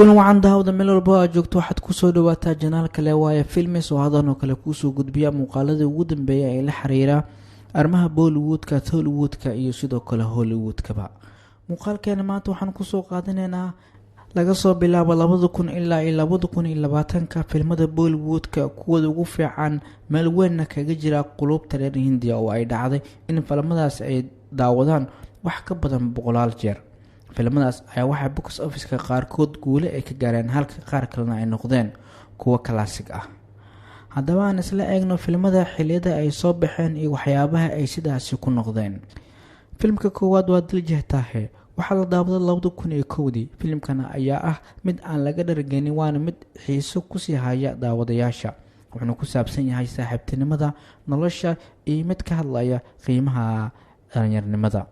kuna wacan daawada meel walba aad joogto waxaad ku soo dhawaataa janaalka Leewaya Films oo hadan kale ku soo gudbiya muuqaalada ugu dambeeyay ee la xiriira arrimaha Bollywoodka, Tollywoodka iyo sidoo kale Hollywoodkaba. muuqaalkeena maanta waxaan ku soo qaadanaynaa laga soo bilaabo 2000 ilaa 2020 filmada Bollywoodka kuwa ugu fiican meel weyn kaga jira qulubta reer Hindiya oo ay dhacday in filmadaas ay daawadaan wax ka badan 100 jeer. filmadaas ayaa waxa box office-ka qaarkood guule ay ka gaareen halka qaar kalena ay noqdeen kuwa classic ah. haddaba aan isla eegno filmada xilliyada ay soo baxeen iyo waxyaabaha ay sidaasi ku noqdeen. filmka koowaad waa Dil Jehta Hai, waxaa la daawaday 2001. filmkana ayaa ah mid aan laga dhargeynin waana mid xiiso ku sii haya daawadayaasha. wuxuu ku saabsan yahay saaxiibtinimada, nolosha iyo mid ka hadlaya qiimaha dhalinyarnimada.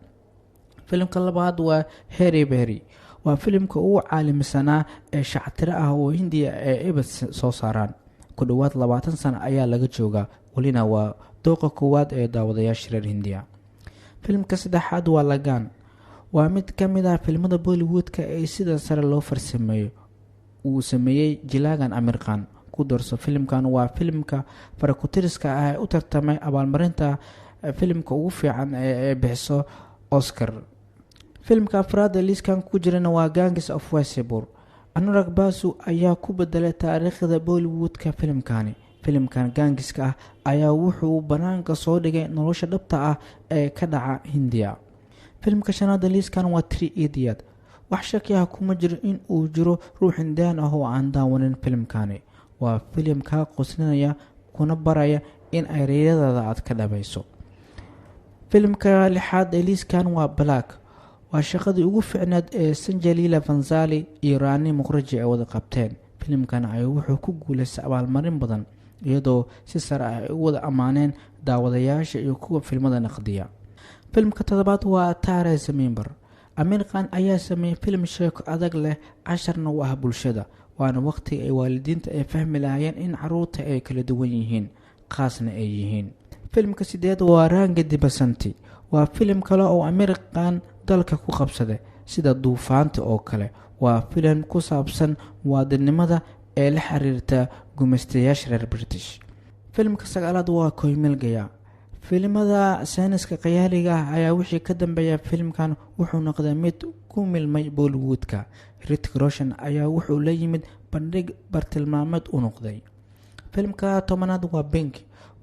filimka labaad waa Heri Beri, waa filimka ugu caalamisanaa ee shactira ah oo Hindiya ee ibad soo saaraan. ku dhawaad 20 sano ayaa laga joogaa, walina waa dooqa koowaad ee daawadayaasha reer Hindiya. filimka saddexaad waa Lagaan, waa mid ka mid ah filmada Bollywoodka ee sida sare loo farsameeyo uu sameeyay Jilaagan Amir Khan. ku darso filimkan waa filimka farakutiriska ah ee u tartamay abaalmarinta filimka ugu fiican ee bixiso Oscar. filimka afraad ee liiskan ku jirana waa Gangs of Wasseypur. Anurag Basu ayaa ku bedelay taariikhda Bollywoodka filimkani. filimkan Gangska ah ayaa wuxuu banaanka soo dhigay nolosha dhabta ah ee ka dhaca Hindiya. filimka shanaad ee liiskan waa Three Idiots. wax shaki ah kuma jiro in uu jiro ruux Hindiyaan ah oo aan daawanin filimkani. waa filim ka qoslinaya kuna baraya in ay riyadaada aad ka dhabayso. filimka lixaad ee liiskan waa Black, waa shaqadii ugu fiicnayd ee Sanjay Leela Bhansali iyo Rani Mukerji ay wada qabteen. filimkan ayaa wuxuu ku guuleystay abaalmarin badan iyadoo si sare ah ay u wada ammaaneen daawadayaasha iyo kuwa filmada naqdiya. filimka toddobaad waa Taare Zameen Par. Amir Khan ayaa sameeyay filim sheeko adag leh casharna u ah bulshada, waana waqti ay waalidiinta ay fahmi lahaayeen in caruurta ay kala duwan yihiin, qaasna ay yihiin. filimka sideed waa Rang De Basanti, waa filim kale oo Amir Khan dalka ku qabsaday sida duufaanta oo kale. waa filim ku saabsan muwaadinimada ee la xiriirta gumeystayaasha reer British. filimka sagaalaad waa Koi Mil Gaya. filimada sayniska khiyaaliga ah ayaa wixii ka dambeeya filimkan wuxuu noqday mid ku milmay Bollywoodka. Hrithik Roshan ayaa wuxuu la yimid bandhig bartilmaameed u noqday. filimka tobanaad waa Pink,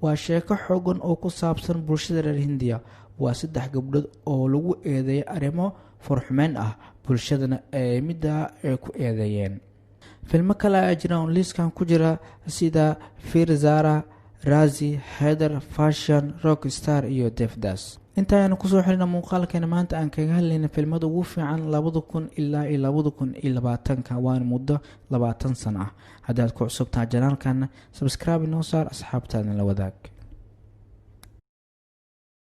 waa sheeko xooggan oo ku saabsan bulshada reer Hindiya. waa 3 gabdhood oo lagu eedeeyay arrimo furxumeyn ah, bulshadana ay midda ay ku eedeeyeen. filmo kale ayaa jira oo liiskan ku jira sida Fir Zara, Razi, Haider, Fashion, Rockstar iyo Devdas. inta ayaan ku soo xirina muuqaalkeena maanta aan kaga hadlayna filmada ugu fiican 2000 ilaa 2020 waan muddo 20 sano ah. haddii aad ku cusubtahay janaalkan subscribe inoo saar, asxaabtaadna la wadaag.